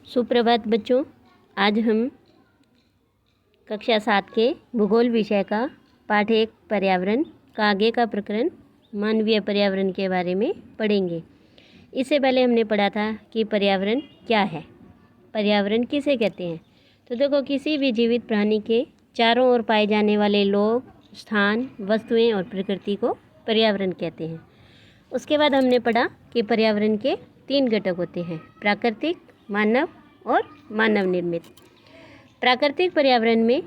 सुप्रभात बच्चों। आज हम कक्षा 7 के भूगोल विषय का पाठ 1 पर्यावरण का आगे का प्रकरण मानवीय पर्यावरण के बारे में पढ़ेंगे। इससे पहले हमने पढ़ा था कि पर्यावरण क्या है, पर्यावरण किसे कहते हैं। तो देखो, किसी भी जीवित प्राणी के चारों ओर पाए जाने वाले लोग, स्थान, वस्तुएं और प्रकृति को पर्यावरण कहते हैं। उसके बाद हमने पढ़ा कि पर्यावरण के 3 घटक होते हैं, प्राकृतिक, मानव और मानव निर्मित। प्राकृतिक पर्यावरण में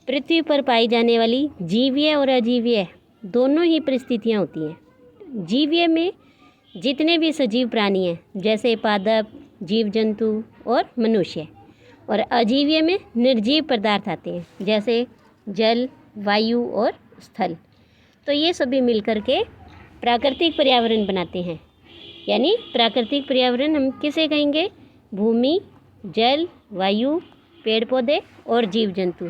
पृथ्वी पर पाई जाने वाली जीवीय और अजीवीय दोनों ही परिस्थितियाँ होती हैं। जीवीय में जितने भी सजीव प्राणी हैं, जैसे पादप, जीव जंतु और मनुष्य, और अजीवीय में निर्जीव पदार्थ आते हैं, जैसे जल, वायु और स्थल। तो ये सभी मिलकर के प्राकृतिक पर्यावरण बनाते हैं। यानी प्राकृतिक पर्यावरण हम किसे कहेंगे? भूमि, जल, वायु, पेड़ पौधे और जीव जंतु,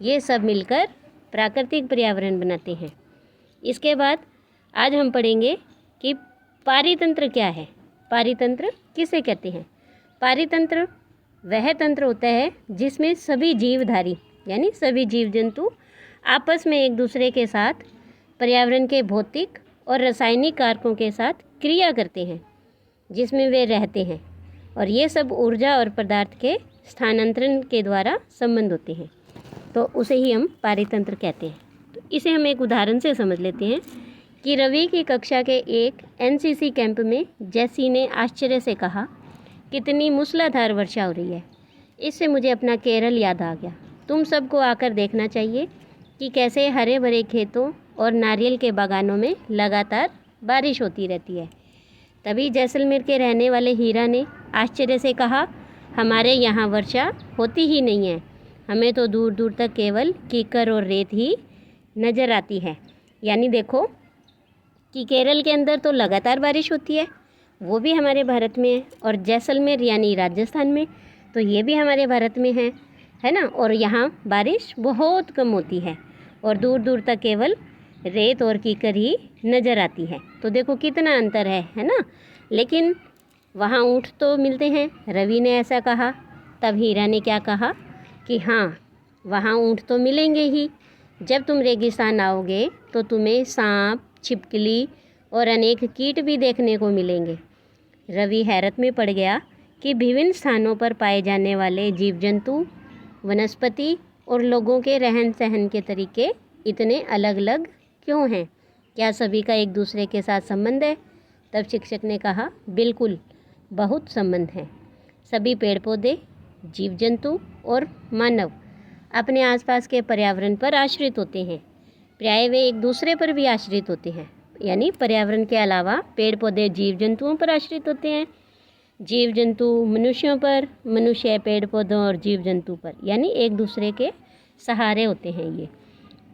ये सब मिलकर प्राकृतिक पर्यावरण बनाते हैं। इसके बाद आज हम पढ़ेंगे कि पारितंत्र क्या है, पारितंत्र किसे कहते हैं। पारितंत्र वह तंत्र होता है जिसमें सभी जीवधारी यानी सभी जीव जंतु आपस में एक दूसरे के साथ पर्यावरण के भौतिक और रासायनिक कारकों के साथ क्रिया करते हैं, जिसमें वे रहते हैं, और ये सब ऊर्जा और पदार्थ के स्थानांतरण के द्वारा संबंध होते हैं। तो उसे ही हम पारितंत्र कहते हैं। तो इसे हम एक उदाहरण से समझ लेते हैं कि रवि की कक्षा के एक एनसीसी कैंप में जैसी ने आश्चर्य से कहा, कितनी मूसलाधार वर्षा हो रही है। इससे मुझे अपना केरल याद आ गया। तुम सबको आकर देखना चाहिए कि कैसे हरे भरे खेतों और नारियल के बागानों में लगातार बारिश होती रहती है। तभी जैसलमेर के रहने वाले हीरा ने आश्चर्य से कहा, हमारे यहाँ वर्षा होती ही नहीं है, हमें तो दूर दूर तक केवल कीकर और रेत ही नज़र आती है। यानी देखो कि केरल के अंदर तो लगातार बारिश होती है, वो भी हमारे भारत में है, और जैसलमेर यानी राजस्थान में, तो ये भी हमारे भारत में है ना। और यहाँ बारिश बहुत कम होती है और दूर दूर तक केवल रेत और कीकर ही नज़र आती है। तो देखो कितना अंतर है ना। लेकिन वहाँ ऊँट तो मिलते हैं, रवि ने ऐसा कहा। तब हीरा ने क्या कहा कि हाँ, वहाँ ऊँट तो मिलेंगे ही। जब तुम रेगिस्तान आओगे तो तुम्हें सांप, छिपकली और अनेक कीट भी देखने को मिलेंगे। रवि हैरत में पड़ गया कि विभिन्न स्थानों पर पाए जाने वाले जीव जंतु, वनस्पति और लोगों के रहन सहन के तरीके इतने अलग अलग क्यों हैं? क्या सभी का एक दूसरे के साथ संबंध है? तब शिक्षक ने कहा, बिल्कुल, बहुत संबंध है। सभी पेड़ पौधे, जीव जंतु और मानव अपने आसपास के पर्यावरण पर आश्रित होते हैं। प्रायः वे एक दूसरे पर भी आश्रित होते हैं। यानी पर्यावरण के अलावा पेड़ पौधे जीव जंतुओं पर आश्रित होते हैं, जीव जंतु मनुष्यों पर, मनुष्य पेड़ पौधों और जीव जंतु पर, यानी एक दूसरे के सहारे होते हैं ये।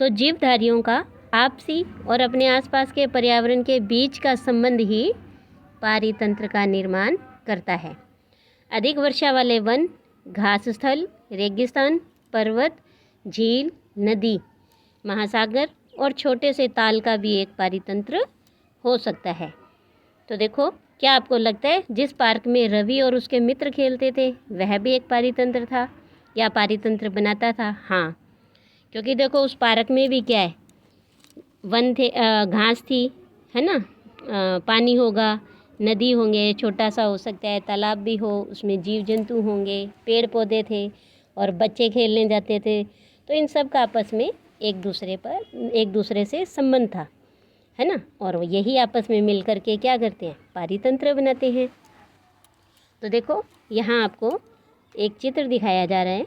तो जीवधारियों का आपसी और अपने आसपास के पर्यावरण के बीच का संबंध ही पारितंत्र का निर्माण करता है। अधिक वर्षा वाले वन, घास स्थल, रेगिस्तान, पर्वत, झील, नदी, महासागर और छोटे से ताल का भी एक पारितंत्र हो सकता है। तो देखो, क्या आपको लगता है जिस पार्क में रवि और उसके मित्र खेलते थे वह भी एक पारितंत्र था या पारितंत्र बनाता था? हाँ, क्योंकि देखो उस पार्क में भी क्या है, वन थे, घास थी, है ना, पानी होगा, नदी होंगे, छोटा सा हो सकता है तालाब भी हो, उसमें जीव जंतु होंगे, पेड़ पौधे थे और बच्चे खेलने जाते थे। तो इन सब का आपस में एक दूसरे से संबंध था, है ना। और यही आपस में मिल कर के क्या करते हैं? पारितंत्र बनाते हैं। तो देखो, यहाँ आपको एक चित्र दिखाया जा रहा है।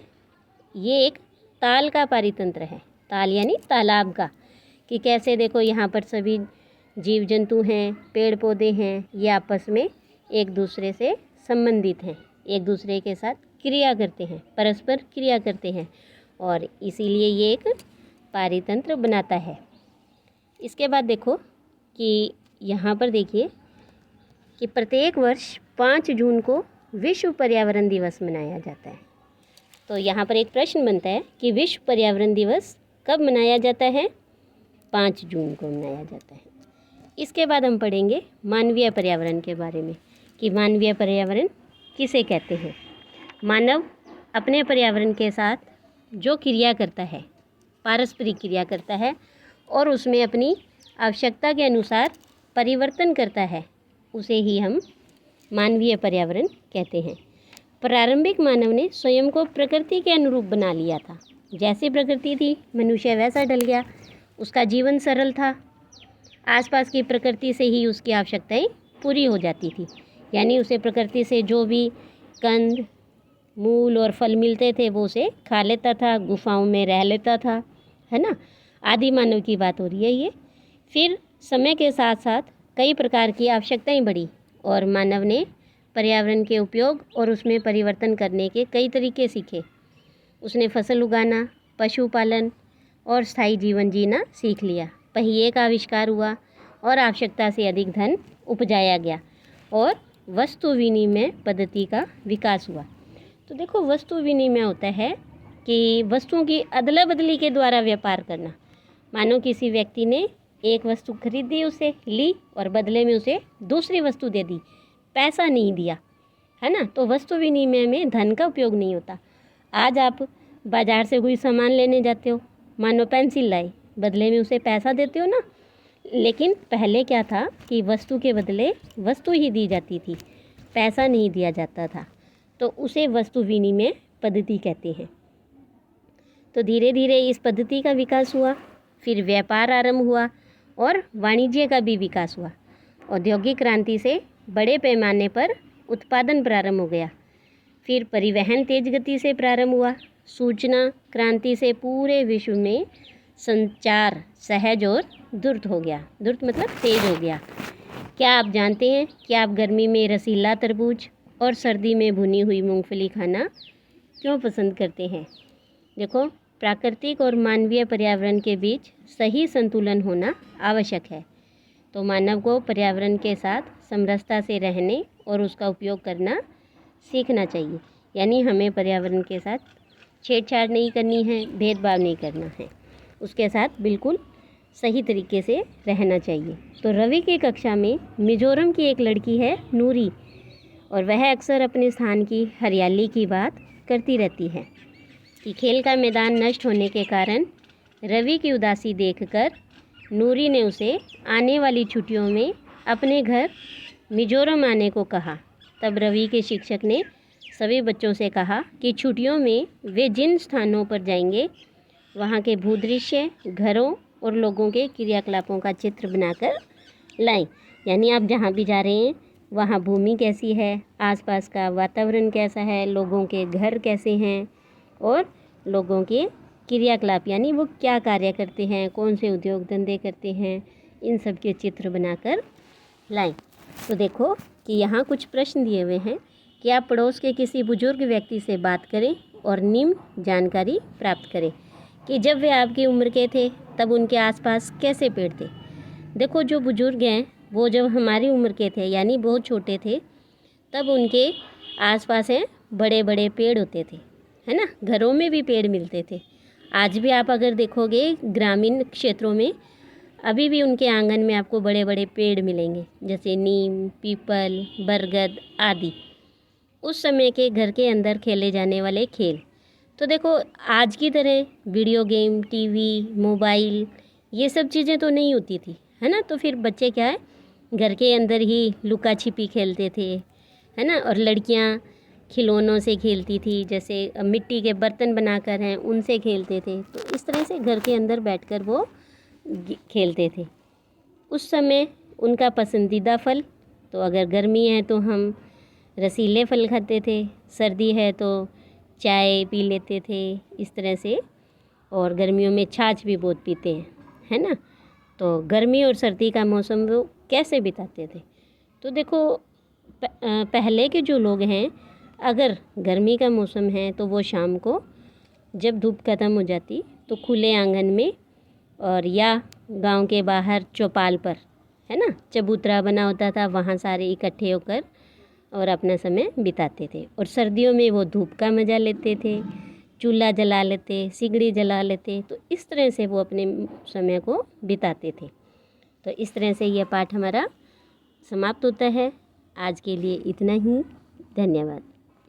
ये एक ताल का पारितंत्र है, ताल यानी तालाब का, कि कैसे देखो यहाँ पर सभी जीव जंतु हैं, पेड़ पौधे हैं, ये आपस में एक दूसरे से संबंधित हैं, एक दूसरे के साथ क्रिया करते हैं, परस्पर क्रिया करते हैं, और इसीलिए ये एक पारितंत्र बनाता है। इसके बाद देखो कि यहाँ पर देखिए कि प्रत्येक वर्ष 5 जून को विश्व पर्यावरण दिवस मनाया जाता है। तो यहाँ पर एक प्रश्न बनता है कि विश्व पर्यावरण दिवस कब मनाया जाता है? 5 जून को मनाया जाता है। इसके बाद हम पढ़ेंगे मानवीय पर्यावरण के बारे में कि मानवीय पर्यावरण किसे कहते हैं। मानव अपने पर्यावरण के साथ जो क्रिया करता है, पारस्परिक क्रिया करता है और उसमें अपनी आवश्यकता के अनुसार परिवर्तन करता है, उसे ही हम मानवीय पर्यावरण कहते हैं। प्रारंभिक मानव ने स्वयं को प्रकृति के अनुरूप बना लिया था। जैसी प्रकृति थी मनुष्य वैसा ढल गया। उसका जीवन सरल था। आसपास की प्रकृति से ही उसकी आवश्यकताएं पूरी हो जाती थी। यानी उसे प्रकृति से जो भी कंद, मूल और फल मिलते थे वो उसे खा लेता था, गुफाओं में रह लेता था, है ना। आदि मानव की बात हो रही है ये। फिर समय के साथ साथ कई प्रकार की आवश्यकताएं बढ़ी और मानव ने पर्यावरण के उपयोग और उसमें परिवर्तन करने के कई तरीके सीखे। उसने फसल उगाना, पशुपालन और स्थायी जीवन जीना सीख लिया। पहिए का आविष्कार हुआ और आवश्यकता से अधिक धन उपजाया गया और वस्तु विनिमय पद्धति का विकास हुआ। तो देखो, वस्तु विनिमय होता है कि वस्तुओं की अदला बदली के द्वारा व्यापार करना। मानो किसी व्यक्ति ने एक वस्तु खरीदी, उसे ली और बदले में उसे दूसरी वस्तु दे दी, पैसा नहीं दिया, है ना। तो वस्तु विनिमय में धन का उपयोग नहीं होता। आज आप बाज़ार से कोई सामान लेने जाते हो, मानो पेंसिल लाई, बदले में उसे पैसा देते हो ना। लेकिन पहले क्या था कि वस्तु के बदले वस्तु ही दी जाती थी, पैसा नहीं दिया जाता था। तो उसे वस्तु विनिमय पद्धति कहते हैं। तो धीरे धीरे इस पद्धति का विकास हुआ, फिर व्यापार आरंभ हुआ और वाणिज्य का भी विकास हुआ। औद्योगिक क्रांति से बड़े पैमाने पर उत्पादन प्रारंभ हो गया। फिर परिवहन तेज गति से प्रारंभ हुआ। सूचना क्रांति से पूरे विश्व में संचार सहज और द्रुत हो गया। द्रुत मतलब तेज हो गया। क्या आप जानते हैं कि आप गर्मी में रसीला तरबूज और सर्दी में भुनी हुई मूंगफली खाना क्यों पसंद करते हैं? देखो, प्राकृतिक और मानवीय पर्यावरण के बीच सही संतुलन होना आवश्यक है। तो मानव को पर्यावरण के साथ समरसता से रहने और उसका उपयोग करना सीखना चाहिए। यानी हमें पर्यावरण के साथ छेड़छाड़ नहीं करनी है, भेदभाव नहीं करना है, उसके साथ बिल्कुल सही तरीके से रहना चाहिए। तो रवि की कक्षा में मिजोरम की एक लड़की है नूरी, और वह अक्सर अपने स्थान की हरियाली की बात करती रहती है कि खेल का मैदान नष्ट होने के कारण रवि की उदासी देखकर नूरी ने उसे आने वाली छुट्टियों में अपने घर मिजोरम आने को कहा। तब रवि के शिक्षक ने सभी बच्चों से कहा कि छुट्टियों में वे जिन स्थानों पर जाएंगे वहाँ के भूदृश्य, घरों और लोगों के क्रियाकलापों का चित्र बनाकर लाएं। यानी आप जहाँ भी जा रहे हैं वहाँ भूमि कैसी है, आसपास का वातावरण कैसा है, लोगों के घर कैसे हैं और लोगों के क्रियाकलाप यानी वो क्या कार्य करते हैं, कौन से उद्योग धंधे करते हैं, इन सब के चित्र बनाकर लाएं। तो देखो कि यहाँ कुछ प्रश्न दिए हुए हैं कि आप पड़ोस के किसी बुजुर्ग व्यक्ति से बात करें और निम्न जानकारी प्राप्त करें कि जब वे आपकी उम्र के थे तब उनके आसपास कैसे पेड़ थे। देखो, जो बुजुर्ग हैं वो जब हमारी उम्र के थे यानी बहुत छोटे थे तब उनके आसपास हैं बड़े बड़े पेड़ होते थे, है ना। घरों में भी पेड़ मिलते थे। आज भी आप अगर देखोगे ग्रामीण क्षेत्रों में अभी भी उनके आंगन में आपको बड़े बड़े पेड़ मिलेंगे, जैसे नीम, पीपल, बरगद आदि। उस समय के घर के अंदर खेले जाने वाले खेल। तो देखो, आज की तरह वीडियो गेम, टीवी, मोबाइल ये सब चीज़ें तो नहीं होती थी, है ना। तो फिर बच्चे क्या है, घर के अंदर ही लुका छिपी खेलते थे, है ना। और लड़कियां खिलौनों से खेलती थी, जैसे मिट्टी के बर्तन बनाकर हैं उनसे खेलते थे। तो इस तरह से घर के अंदर बैठकर वो खेलते थे। उस समय उनका पसंदीदा फल, तो अगर गर्मी है तो हम रसीले फल खाते थे, सर्दी है तो चाय पी लेते थे इस तरह से। और गर्मियों में छाछ भी बहुत पीते हैं, है ना। तो गर्मी और सर्दी का मौसम वो कैसे बिताते थे? तो देखो, पहले के जो लोग हैं, अगर गर्मी का मौसम है तो वो शाम को जब धूप ख़त्म हो जाती तो खुले आंगन में और या गांव के बाहर चौपाल पर, है ना, चबूतरा बना होता था, वहाँ सारे इकट्ठे होकर और अपना समय बिताते थे। और सर्दियों में वो धूप का मज़ा लेते थे, चूल्हा जला लेते, सिगड़ी जला लेते। तो इस तरह से वो अपने समय को बिताते थे। तो इस तरह से यह पाठ हमारा समाप्त होता है। आज के लिए इतना ही। धन्यवाद।